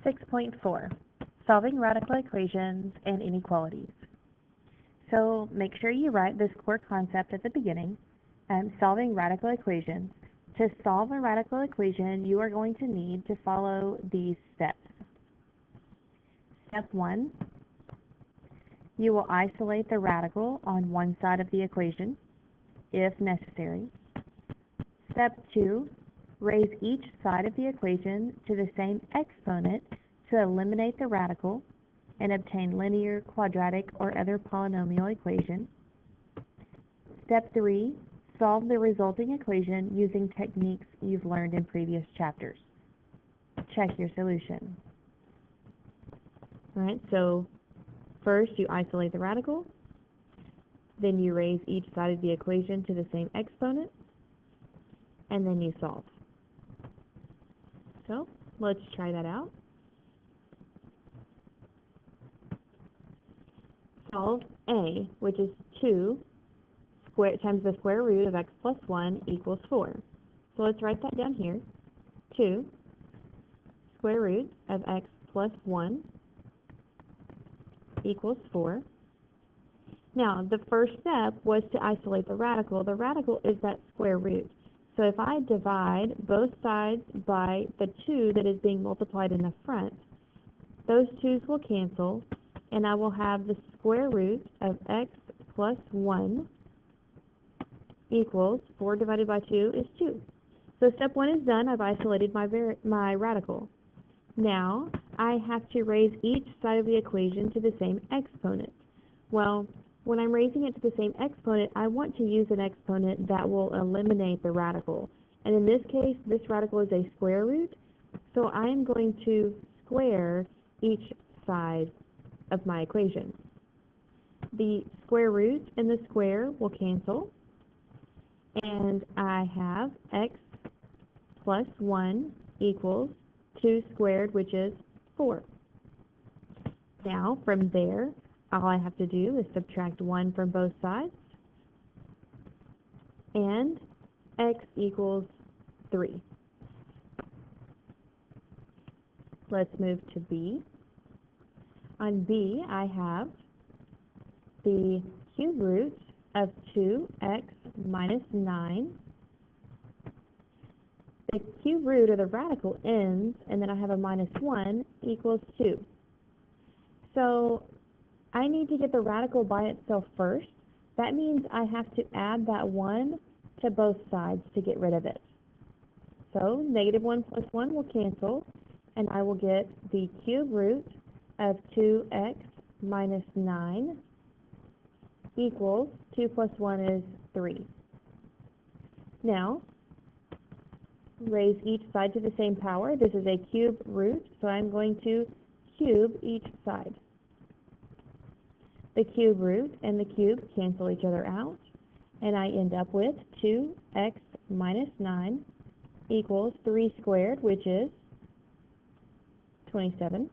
6.4, Solving Radical Equations and Inequalities. So make sure you write this core concept at the beginning, solving radical equations. To solve a radical equation, you are going to need to follow these steps. Step 1, you will isolate the radical on one side of the equation, if necessary. Step 2, raise each side of the equation to the same exponent to eliminate the radical and obtain linear, quadratic, or other polynomial equation. Step 3, solve the resulting equation using techniques you've learned in previous chapters. Check your solution. All right, so first you isolate the radical, then you raise each side of the equation to the same exponent, and then you solve. So let's try that out. Solve A, which is 2 times the square root of x plus 1 equals 4. So let's write that down here. 2 square root of x plus 1 equals 4. Now, the first step was to isolate the radical. The radical is that square root. So if I divide both sides by the 2 that is being multiplied in the front, those 2's will cancel, and I will have the square root of x plus 1 equals 4 divided by 2 is 2. So step 1 is done. I've isolated my radical. Now, I have to raise each side of the equation to the same exponent. Well, when I'm raising it to the same exponent, I want to use an exponent that will eliminate the radical. And in this case, this radical is a square root, so I am going to square each side of my equation. The square root and the square will cancel, and I have x plus 1 equals 2 squared, which is 4. Now, from there, all I have to do is subtract 1 from both sides, and x equals 3. Let's move to B. On B, I have the cube root of 2x minus 9. The cube root of the radical ends, and then I have a minus 1 equals 2. So I need to get the radical by itself first. That means I have to add that 1 to both sides to get rid of it. So negative 1 plus 1 will cancel, and I will get the cube root of 2x minus 9 equals 2 plus 1 is 3. Now, raise each side to the same power. This is a cube root, so I'm going to cube each side. The cube root and the cube cancel each other out, and I end up with 2x minus 9 equals 3 squared, which is 27.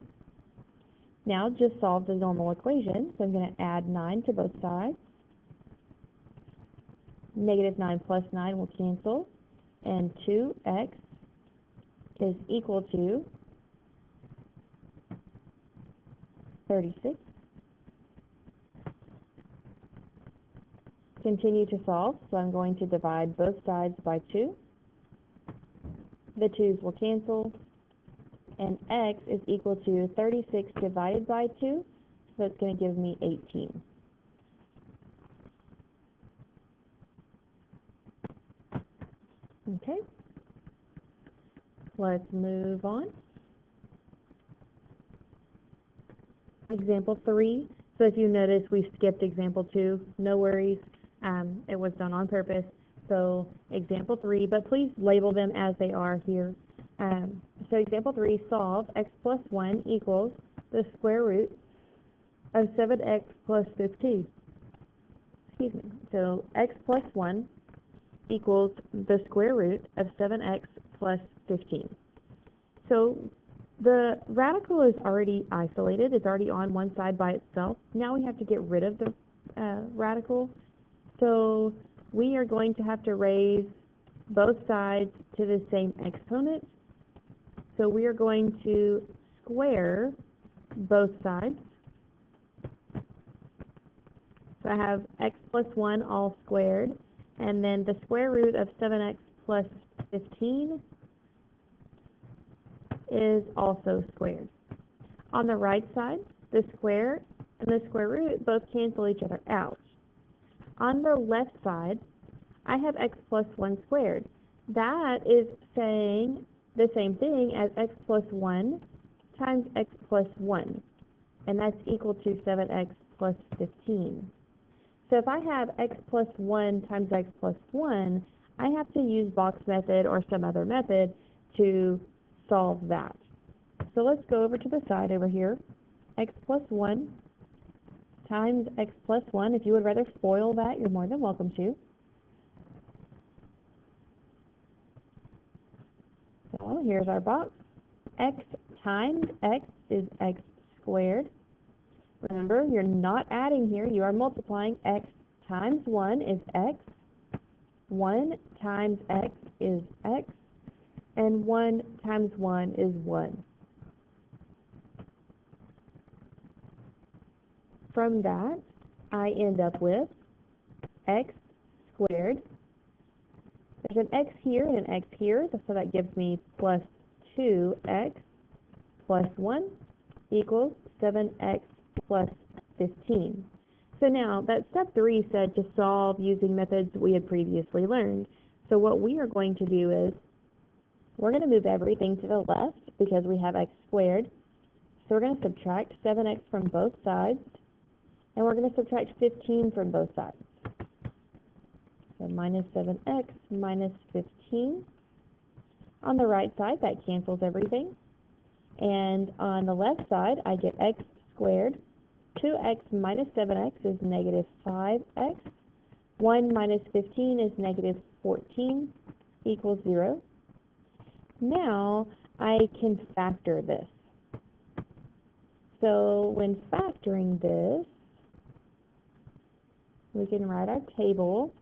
Now just solve the normal equation. So I'm going to add 9 to both sides. Negative 9 plus 9 will cancel, and 2x is equal to 36. Continue to solve, so I'm going to divide both sides by 2. The 2's will cancel, and x is equal to 36 divided by 2, so it's going to give me 18. Okay, let's move on. Example 3. So if you notice, we skipped example 2. No worries. It was done on purpose. So example 3, but please label them as they are here. So example 3, solve x plus 1 equals the square root of 7x plus 15. Excuse me. So x plus 1 equals the square root of 7x plus 15. So the radical is already isolated. It's already on one side by itself. Now we have to get rid of the radical. So we are going to have to raise both sides to the same exponent. So we are going to square both sides. So I have x plus 1 all squared, and then the square root of 7x plus 15 is also squared. On the right side, the square and the square root both cancel each other out. On the left side, I have x plus 1 squared. That is saying the same thing as x plus 1 times x plus 1, and that's equal to 7x plus 15. So if I have x plus 1 times x plus 1, I have to use box method or some other method to solve that. So let's go over to the side over here. X plus 1 times x plus 1. If you would rather FOIL that, you're more than welcome to. So here's our box. X times x is x squared. Remember, you're not adding here, you are multiplying. X times 1 is x. 1 times x is x. And 1 times 1 is 1. From that, I end up with x squared. There's an x here and an x here, so that gives me plus 2x plus 1 equals 7x plus 15. So now, that step 3 said to solve using methods we had previously learned. So what we are going to do is, we're going to move everything to the left because we have x squared. So we're going to subtract 7x from both sides, and we're going to subtract 15 from both sides. So minus 7x minus 15. On the right side, that cancels everything. And on the left side, I get x squared. 2x minus 7x is negative 5x. 1 minus 15 is negative 14 equals 0. Now, I can factor this. So when factoring this, we can write our table,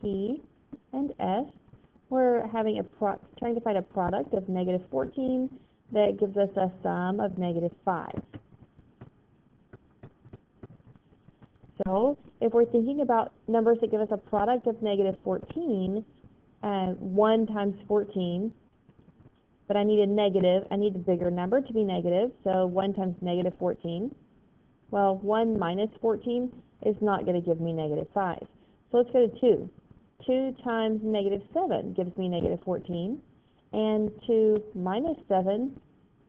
P and S. We're having trying to find a product of negative 14 that gives us a sum of negative 5. So if we're thinking about numbers that give us a product of negative 14, 1 times 14, but I need a bigger number to be negative, so 1 times negative 14. Well, 1 minus 14 is not going to give me negative 5. So let's go to 2. 2 times negative 7 gives me negative 14, and 2 minus 7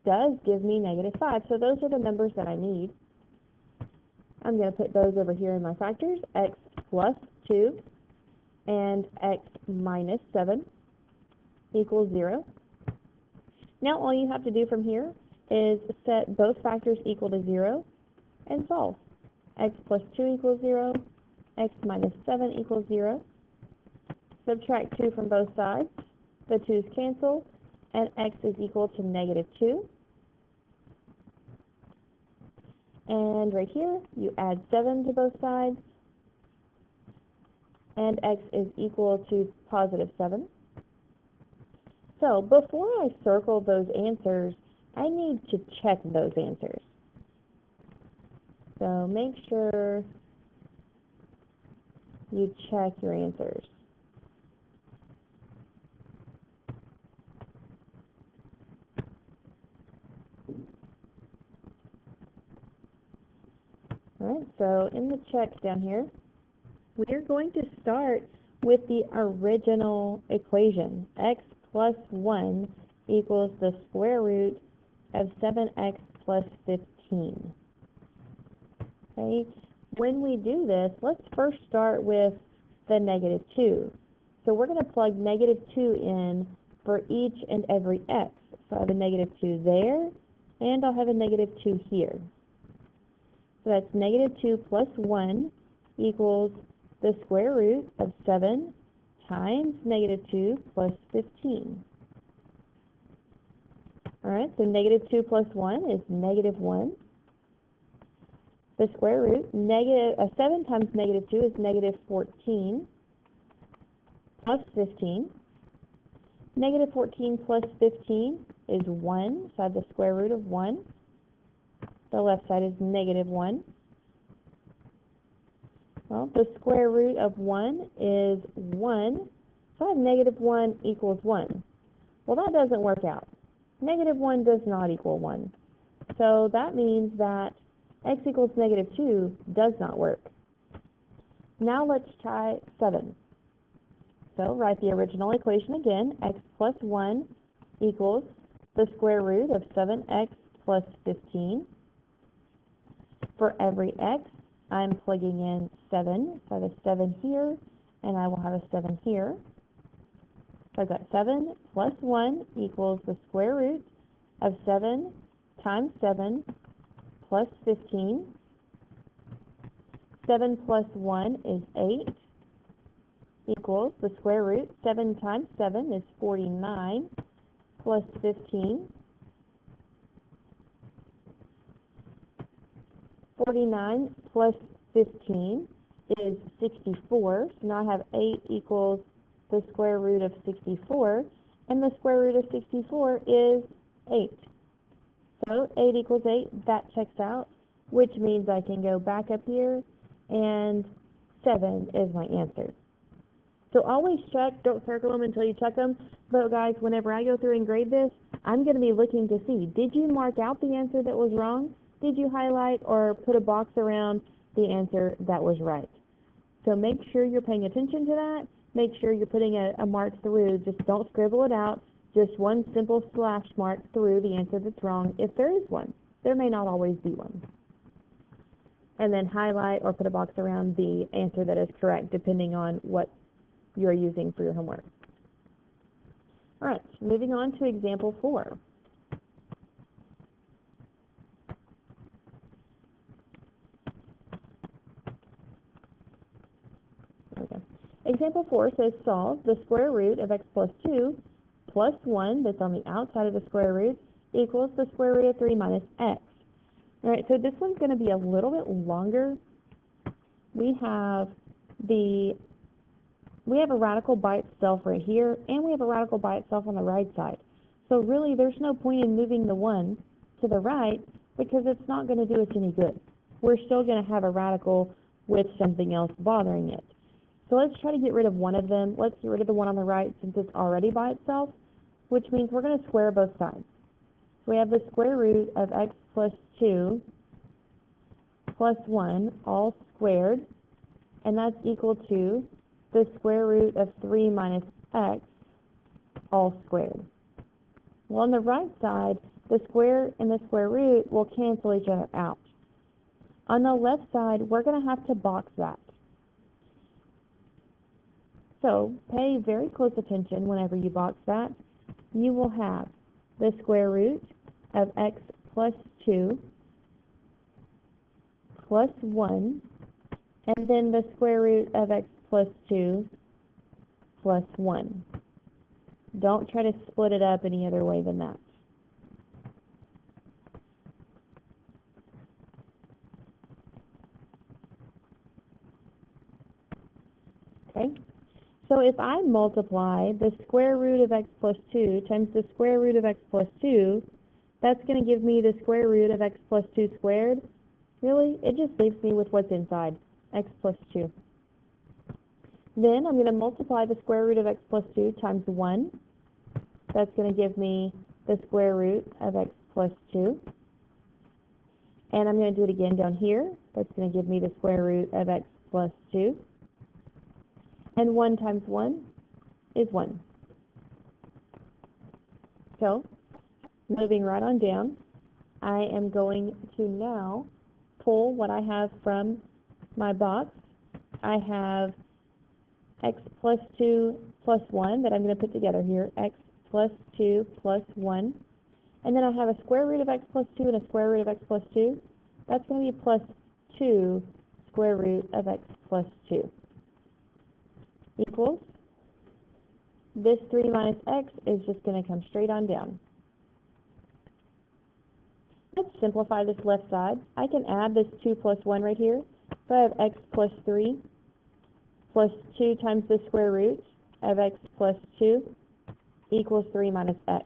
does give me negative 5. So those are the numbers that I need. I'm going to put those over here in my factors, x plus 2 and x minus 7 equals 0. Now all you have to do from here is set both factors equal to 0 and solve. X plus 2 equals 0, x minus 7 equals 0. Subtract 2 from both sides. The 2's cancel, and x is equal to negative 2. And right here, you add 7 to both sides, and x is equal to positive 7. So before I circle those answers, I need to check those answers. So make sure you check your answers. All right, so in the checks down here, we're going to start with the original equation. X plus 1 equals the square root of 7x plus 15. Okay, when we do this, let's first start with the negative 2. So we're going to plug negative 2 in for each and every x. So I have a negative 2 there, and I'll have a negative 2 here. So that's negative 2 plus 1 equals the square root of 7 times negative 2 plus 15. All right, so negative 2 plus 1 is negative 1. The square root, 7 times negative 2 is negative 14 plus 15. Negative 14 plus 15 is 1, so I have the square root of 1. The left side is negative 1. Well, the square root of 1 is 1, so I have negative 1 equals 1. Well, that doesn't work out. Negative 1 does not equal 1. So that means that x equals negative 2 does not work. Now let's try 7. So write the original equation again. X plus 1 equals the square root of 7x plus 15. For every x, I'm plugging in 7. So I have a 7 here, and I will have a 7 here. So I've got 7 plus 1 equals the square root of 7 times 7 plus 15. 7 plus 1 is 8 equals the square root. 7 times 7 is 49 plus 15. 49 plus 15 is 64. So now I have 8 equals the square root of 64. And the square root of 64 is 8. So 8 equals 8. That checks out, which means I can go back up here, and 7 is my answer. So always check. Don't circle them until you check them. But guys, whenever I go through and grade this, I'm going to be looking to see, did you mark out the answer that was wrong? Did you highlight or put a box around the answer that was right? So make sure you're paying attention to that. Make sure you're putting a mark through. Just don't scribble it out. Just one simple slash mark through the answer that's wrong, if there is one. There may not always be one. And then highlight or put a box around the answer that is correct, depending on what you're using for your homework. All right, moving on to example 4. Okay. Example 4 says solve the square root of x plus 2 plus 1 that's on the outside of the square root equals the square root of 3 minus x. All right, so this one's going to be a little bit longer. We have a radical by itself right here, and we have a radical by itself on the right side. So really, there's no point in moving the 1 to the right because it's not going to do us any good. We're still going to have a radical with something else bothering it. So let's try to get rid of one of them. Let's get rid of the one on the right since it's already by itself, which means we're going to square both sides. So we have the square root of x plus 2 plus 1 all squared, and that's equal to the square root of 3 minus x all squared. Well, on the right side, the square and the square root will cancel each other out. On the left side, we're going to have to box that. So pay very close attention whenever you box that. You will have the square root of x plus 2 plus 1, and then the square root of x plus 2 plus 1. Don't try to split it up any other way than that. Okay? So if I multiply the square root of x plus 2 times the square root of x plus 2, that's going to give me the square root of x plus 2 squared. Really, it just leaves me with what's inside, x plus 2. Then I'm going to multiply the square root of x plus 2 times 1. That's going to give me the square root of x plus 2. And I'm going to do it again down here. That's going to give me the square root of x plus 2. And 1 times 1 is 1. So, moving right on down, I am going to now pull what I have from my box. I have x plus 2 plus 1 that I'm going to put together here, x plus 2 plus 1. And then I have a square root of x plus 2 and a square root of x plus 2. That's going to be plus 2 square root of x plus 2 equals, this 3 minus x is just going to come straight on down. Let's simplify this left side. I can add this 2 plus 1 right here. So I have x plus 3 plus 2 times the square root of x plus 2 equals 3 minus x.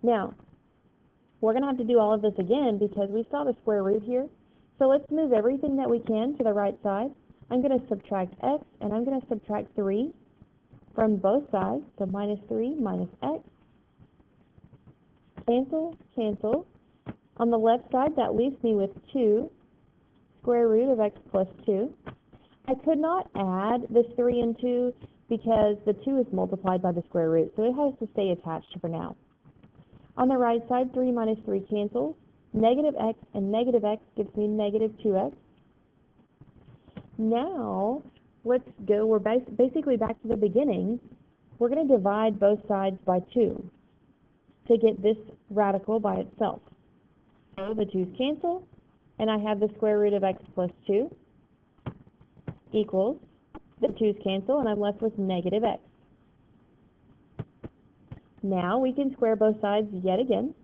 Now, we're going to have to do all of this again because we saw the square root here. So let's move everything that we can to the right side. I'm going to subtract x, and I'm going to subtract 3 from both sides. So minus 3 minus x. Cancel, cancel. On the left side, that leaves me with 2 square root of x plus 2. I could not add this 3 and 2 because the 2 is multiplied by the square root, so it has to stay attached for now. On the right side, 3 minus 3 cancels. Negative x and negative x gives me negative 2x. Now, let's go, we're basically back to the beginning. We're going to divide both sides by 2 to get this radical by itself. So the 2's cancel, and I have the square root of x plus 2 equals, the 2's cancel, and I'm left with negative x. Now we can square both sides yet again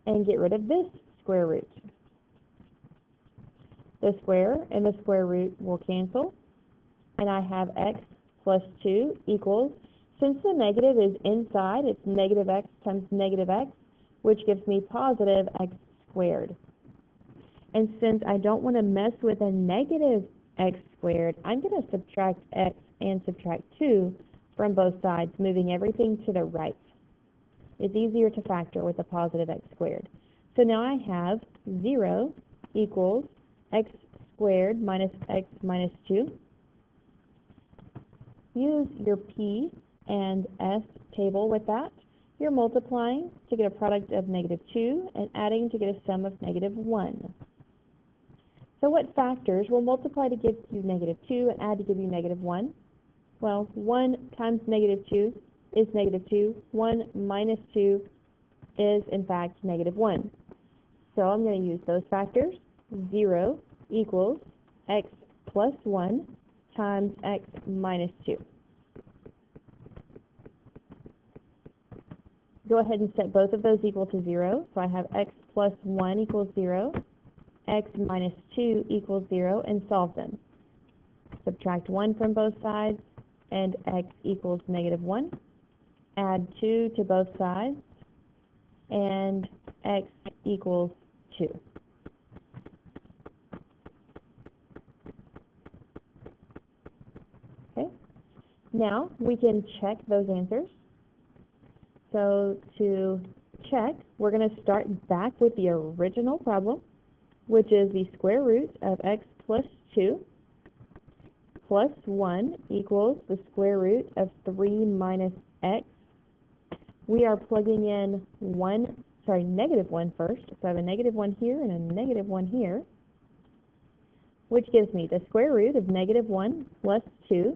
and get rid of this square root. The square and the square root will cancel, and I have x plus 2 equals, since the negative is inside, it's negative x times negative x, which gives me positive x squared. And since I don't want to mess with a negative x squared, I'm going to subtract x and subtract 2 from both sides, moving everything to the right. It's easier to factor with a positive x squared. So now I have 0 equals x squared minus x minus 2. Use your P and S table with that. You're multiplying to get a product of negative 2 and adding to get a sum of negative 1. So what factors will multiply to give you negative 2 and add to give you negative 1? Well, 1 times negative 2 is negative 2. 1 minus 2 is, in fact, negative 1. So I'm going to use those factors. 0 equals x plus 1 times x minus 2. Go ahead and set both of those equal to 0. So I have x plus 1 equals 0, x minus 2 equals 0, and solve them. Subtract 1 from both sides, and x equals negative 1. Add 2 to both sides, and x equals 2. Okay, now we can check those answers. So to check, we're going to start back with the original problem, which is the square root of x plus 2 plus 1 equals the square root of 3 minus x. We are plugging in negative 1 first. So I have a negative 1 here and a negative 1 here, which gives me the square root of negative 1 plus 2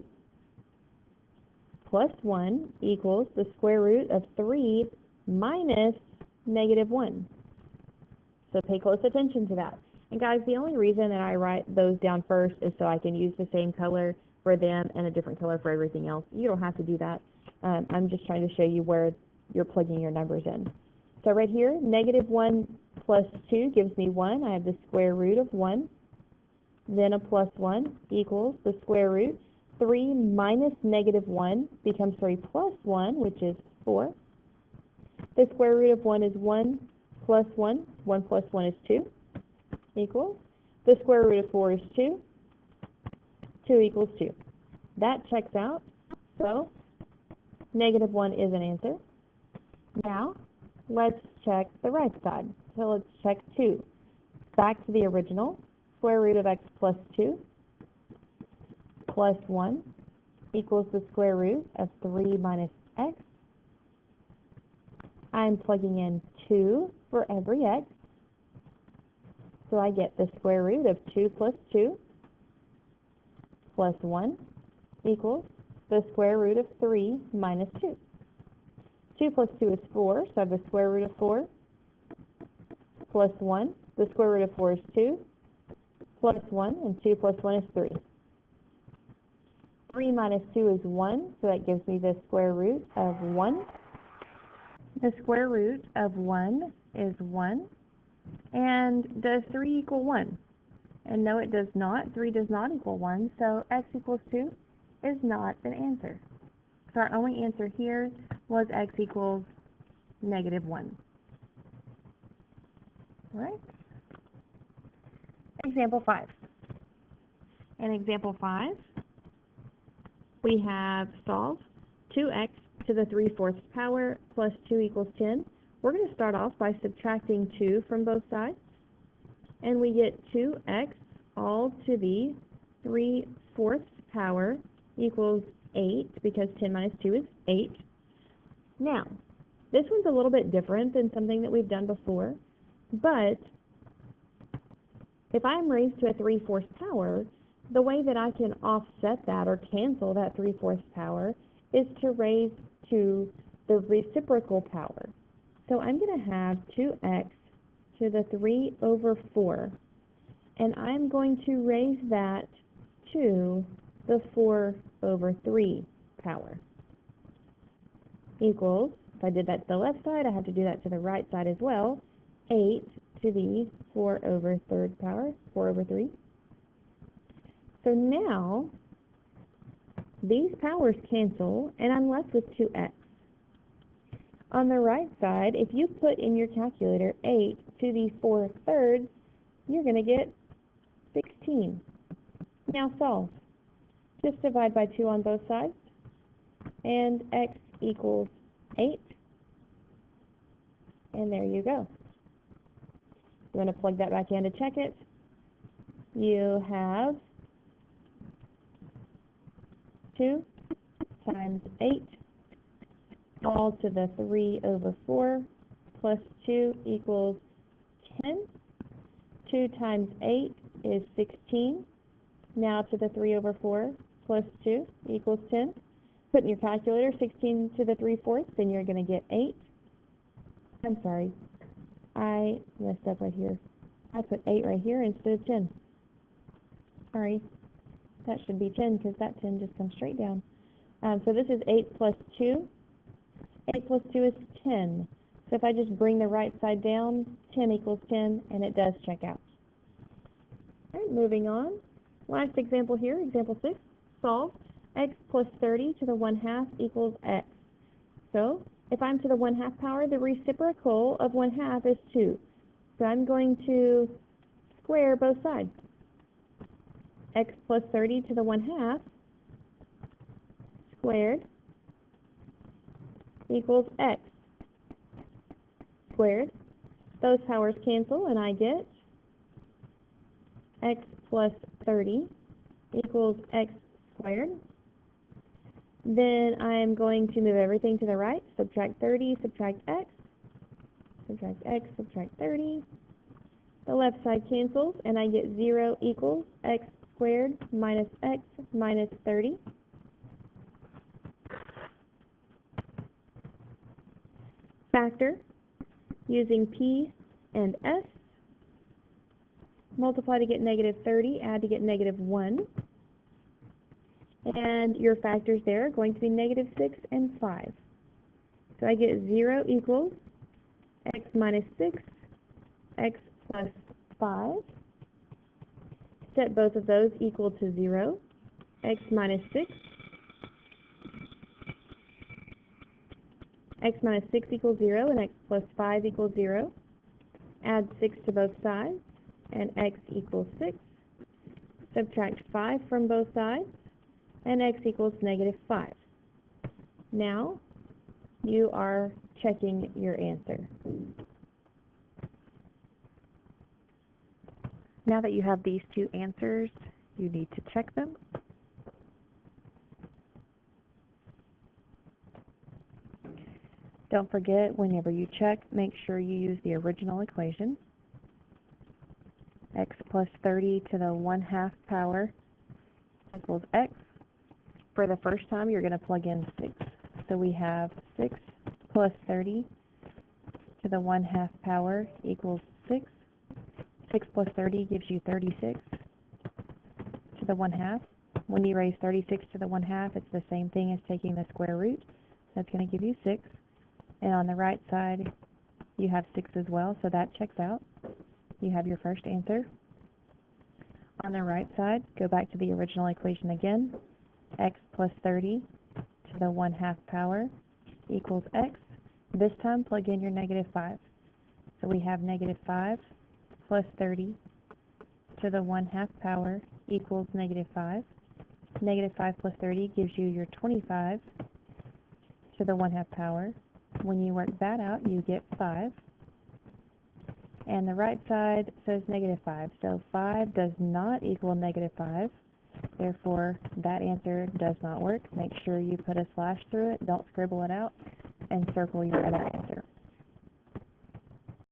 plus 1 equals the square root of 3 minus negative 1. So pay close attention to that. And guys, the only reason that I write those down first is so I can use the same color for them and a different color for everything else. You don't have to do that. I'm just trying to show you where you're plugging your numbers in. So right here, negative 1 plus 2 gives me 1. I have the square root of 1. Then a plus 1 equals the square root. 3 minus negative 1 becomes 3 plus 1, which is 4. The square root of 1 is 1 plus 1. 1 plus 1 is 2. Equals. The square root of 4 is 2. 2 equals 2. That checks out. So negative 1 is an answer. Now, let's check the right side. So let's check 2. Back to the original. Square root of x plus 2 plus 1 equals the square root of 3 minus x. I'm plugging in 2 for every x. So I get the square root of 2 plus 2 plus 1 equals the square root of 3 minus 2. 2 plus 2 is 4, so I have the square root of 4 plus 1. The square root of 4 is 2 plus 1, and 2 plus 1 is 3. 3 minus 2 is 1, so that gives me the square root of 1. The square root of 1 is 1. And does 3 equal 1? And no, it does not. 3 does not equal 1, so x equals 2 is not an answer. So our only answer here was x equals -1. Right? Example 5. In example 5, we have solve 2x to the 3/4 power plus 2 equals 10. We're going to start off by subtracting 2 from both sides, and we get 2x all to the 3/4 power equals 8, because 10 minus 2 is 8. Now, this one's a little bit different than something that we've done before, but if I'm raised to a 3/4 power, the way that I can offset that or cancel that 3/4 power is to raise to the reciprocal power. So I'm going to have 2x to the 3/4, and I'm going to raise that to the 4/3 power equals, if I did that to the left side, I have to do that to the right side as well, 8 to the 4/3 power, 4/3. So now, these powers cancel, and I'm left with 2x. On the right side, if you put in your calculator 8 to the 4/3, you're going to get 16. Now solve. Just divide by 2 on both sides, and x equals 8. And there you go. You want to plug that back in to check it. You have 2 times 8 all to the 3/4 plus 2 equals 10. 2 times 8 is 16. Now to the 3/4 plus 2 equals 10. Put in your calculator 16 to the 3/4, then you're going to get 8. I'm sorry, I messed up right here. I put 8 right here instead of 10. Sorry, that should be 10 because that 10 just comes straight down. So this is 8 plus 2. 8 plus 2 is 10. So if I just bring the right side down, 10 equals 10, and it does check out. All right, moving on. Last example here, example 6. Solve x plus 30 to the 1/2 equals x. So if I'm to the 1/2 power, the reciprocal of 1/2 is 2. So I'm going to square both sides. X plus 30 to the 1/2 squared equals x squared. Those powers cancel, and I get x plus 30 equals x squared. Then I'm going to move everything to the right. Subtract 30, subtract x, subtract 30. The left side cancels, and I get 0 equals x squared minus x minus 30. Factor using p and s. Multiply to get -30, add to get -1. And your factors there are going to be -6 and 5. So I get 0 equals x minus 6, x plus 5. Set both of those equal to 0. X minus 6. X minus 6 equals 0, and x plus 5 equals 0. Add 6 to both sides, and x equals 6. Subtract 5 from both sides, and x equals -5. Now, you are checking your answer. Now that you have these two answers, you need to check them. Don't forget, whenever you check, make sure you use the original equation. X plus 30 to the 1/2 power equals x. For the first time, you're going to plug in 6. So we have 6 plus 30 to the 1/2 power equals 6. 6 plus 30 gives you 36 to the 1/2. When you raise 36 to the 1/2, it's the same thing as taking the square root. So that's going to give you 6. And on the right side, you have 6 as well, so that checks out. You have your first answer. On the right side, go back to the original equation again. X plus 30 to the 1/2 power equals x. This time plug in your negative 5. So we have negative 5 plus 30 to the 1/2 power equals negative 5. Negative 5 plus 30 gives you your 25 to the 1/2 power. When you work that out, you get 5. And the right side says negative 5. So 5 does not equal negative 5. Therefore, that answer does not work. Make sure you put a slash through it. Don't scribble it out. And circle your other answer.